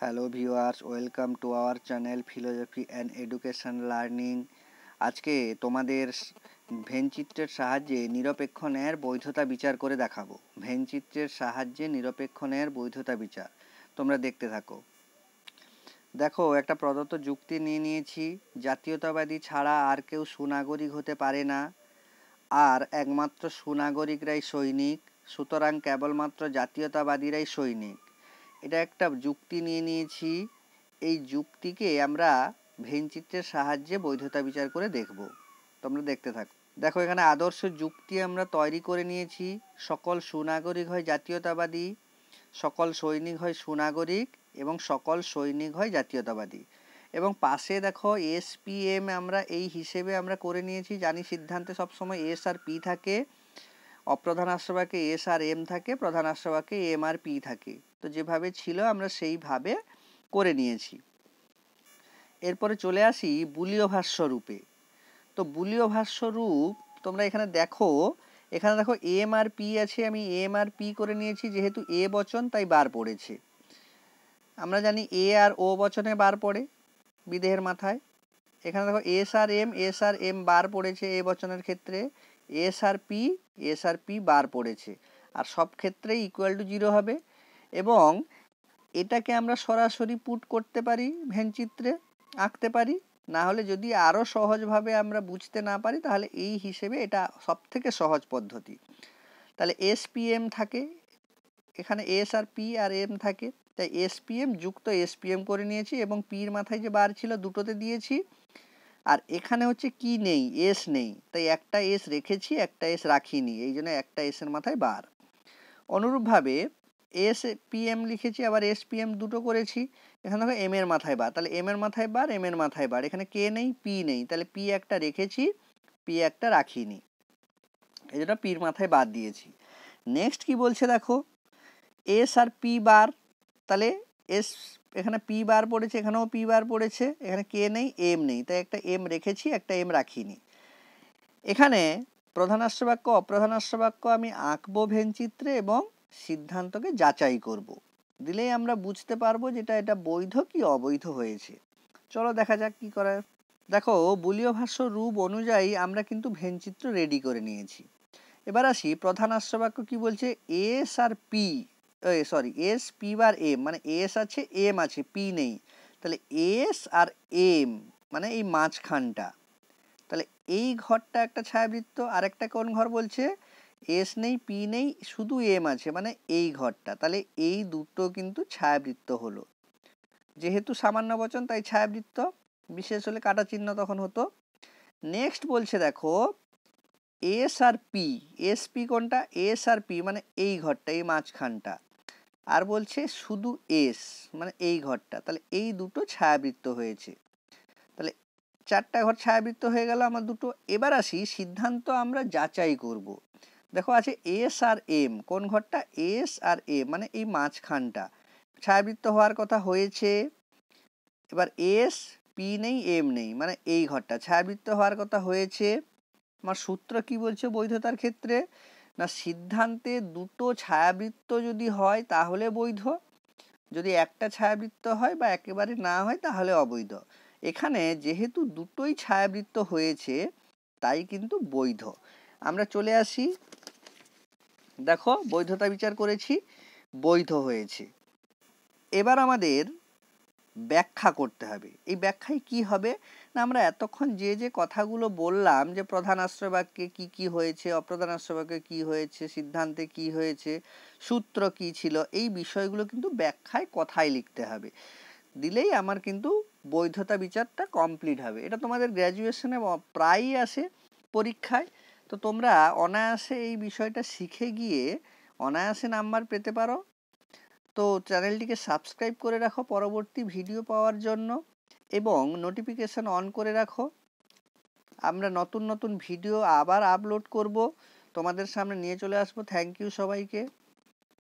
Hello viewers, welcome to our channel philosophy and education learning. আজকে তোমাদের ভেনচিত্রের সাহায্যে নিরপেক্ষ ন্যায়ের বৈধতা বিচার করে দেখাবো। ভেনচিত্রের সাহায্যে নিরপেক্ষ ন্যায়ের বৈধতা বিচার, তোমরা দেখতে থাকো। দেখো, একটা প্রদত্ত যুক্তি নিয়ে নিয়েছি। জাতীয়তাবাদী ছাড়া আর কেউ সুনাগরিক হতে পারে না, আর একমাত্র সুনাগরিকরাই সৈনিক, সুতরাং কেবলমাত্র জাতীয়তাবাদীরাই সৈনিক। এটা একটা যুক্তি নিয়ে নিয়েছি। এই যুক্তিকে আমরা ভেনচিত্রের সাহায্যে বৈধতা বিচার করে দেখব। তোমরা দেখতে থাকো। দেখো, এখানে আদর্শ যুক্তি আমরা তৈরি করে নিয়েছি। সকল সুনাগরিক হয় জাতীয়তাবাদী, সকল সৈনিক হয় সুনাগরিক, এবং সকল সৈনিক হয় জাতীয়তাবাদী। এবং পাশে দেখো এসপিএম আমরা এই হিসেবে আমরা করে নিয়েছি। জানি সিদ্ধান্তে সবসময় এস আর পি থাকে, অপ্রধান আশ্রবাক্যে এস আর এম থাকে, প্রধান আশ্রবাক্যে এম আর পি থাকে। তো যেভাবে ছিল আমরা সেইভাবে করে নিয়েছি। এরপরে চলে আসি বুলীয় ভাষ্য রূপে। তো বুলীয় ভাষ্য রূপ তোমরা এখানে দেখো, এম আর পি আছে, আমি এম আর পি করে নিয়েছি। যেহেতু এ বচন তাই বার পড়েছে। আমরা জানি এ আর ও বচনে বার পড়ে বিদেহের মাথায়। এখানে দেখো এস আর এম বার পড়েছে এ বচনের ক্ষেত্রে, এস আর পি বার পড়েছে, আর সব ক্ষেত্রেই ইকুয়াল টু 0 হবে। এবং এটাকে আমরা সরাসরি পুট করতে পারি, ভেনচিত্রে আঁকতে পারি। না হলে যদি আরও সহজভাবে আমরা বুঝতে না পারি, তাহলে এই হিসেবে এটা সব থেকে সহজ পদ্ধতি। তাহলে এসপিএম থাকে, এখানে S R P R M থাকে, তাই এসপিএম যুক্ত এসপিএম করে নিয়েছি, এবং পির মাথায় যে বার ছিল দুটোতে দিয়েছি। আর এখানে হচ্ছে কি নেই, এস নেই, তাই একটা এস রেখেছি, একটা এস রাখিনি, এই জন্য একটা এসের মাথায় বার। অনুরূপভাবে এস পিএম লিখেছি, আবার এস পিএম দুটো করেছি। এখানে দেখো এম এর মাথায় বার, তাহলে এম এর মাথায় বার, এম এর মাথায় বার। এখানে কে নেই, পি নেই, তাহলে পি একটা রেখেছি, পি একটা রাখিনি, এই জন্য পির মাথায় বার দিয়েছি। নেক্সট কি বলছে দেখো, এস আর পি বার, তাহলে এস এখানে পি বার পড়েছে, এখানেও পি বার পড়েছে, এখানে কে নেই, এম নেই, তাই একটা এম রেখেছি, একটা এম রাখিনি। এখানে প্রধানাশ্র বাক্য অপ্রধানাশ্র বাক্য আমি আঁকবো ভেনচিত্রে, এবং সিদ্ধান্তকে যাচাই করব। দিলেই আমরা বুঝতে পারবো যেটা এটা বৈধ কি অবৈধ হয়েছে। চলো দেখা যাক কি করা। দেখো, বুলীয় ভাষ্য রূপ অনুযায়ী আমরা কিন্তু ভেনচিত্র রেডি করে নিয়েছি। এবার আসি প্রধানাশ্র বাক্য কি বলছে, S R P, S P বার এম, মানে এস আছে এম আছে, পি নেই, তাহলে এস আর এম মানে এই মাঝখানটা, তাহলে এই ঘরটা একটা ছায়াবৃত্ত। আর একটা কোন ঘর বলছে, এস নেই পি নেই, শুধু এম আছে, মানে এই ঘরটা, তাহলে এই দুটো কিন্তু ছায়াবৃত্ত হলো। যেহেতু সামান্য বচন তাই ছায়াবৃত্ত, বিশেষ হলে কাটা চিহ্ন তখন হতো। নেক্সট বলছে দেখো, S R P, S P কোনটা, এস আর পি মানে এই ঘরটা, এই মাঝখানটা। আর বলছে শুধু এস মানে এই ঘরটা, তাহলে এই দুটো ছায়াবৃত্ত হয়েছে। তাহলে চারটা ঘর ছায়াবৃত্ত হয়ে গেল আমার দুটো। এবার আসি সিদ্ধান্ত আমরা যাচাই করব। দেখো আছে এস আর এম, কোন ঘরটা, এস আর এম মানে এই মাঝখানটা ছায়াবৃত্ত হওয়ার কথা হয়েছে। এবার এস পি নেই এম নেই, মানে এই ঘরটা ছায়াবৃত্ত হওয়ার কথা হয়েছে। আমার সূত্র কি বলছে বৈধতার ক্ষেত্রে, না সিদ্ধান্তে দুটো ছায়াবৃত্ত যদি হয় তাহলে বৈধ, যদি একটা ছায়াবৃত্ত হয় বা একেবারে না হয় তাহলে অবৈধ। এখানে যেহেতু দুটোই ছায়াবৃত্ত হয়েছে তাই কিন্তু বৈধ। আমরা চলে আসি, দেখো বৈধতা বিচার করেছি, বৈধ হয়েছে। এবার আমাদের ব্যাখ্যা করতে হবে। এই ব্যাখ্যায় কি হবে না, আমরা এতক্ষণ যে যে কথাগুলো বললাম, যে প্রধান আশ্রয় বাক্যে কি কি হয়েছে, অপ্রধান আশ্রয় বাক্যে কি হয়েছে, সিদ্ধান্তে কি হয়েছে, সূত্র কি ছিল, এই বিষয়গুলো কিন্তু ব্যাখ্যায় কথায় লিখতে হবে। দিলেই আমার কিন্তু বৈধতা বিচারটা কমপ্লিট হবে। এটা তোমাদের গ্র্যাজুয়েশনে প্রায়ই আসে পরীক্ষায়। তো তোমরা অনায়াসে এই বিষয়টা শিখে গিয়ে অনায়াসে নাম্বার পেতে পারো। তো চ্যানেলটিকে সাবস্ক্রাইব করে রাখো পরবর্তী ভিডিও পাওয়ার জন্য, এবং নোটিফিকেশান অন করে রাখো। আমরা নতুন নতুন ভিডিও আবার আপলোড করব, তোমাদের সামনে নিয়ে চলে আসবো। থ্যাংক ইউ সবাইকে।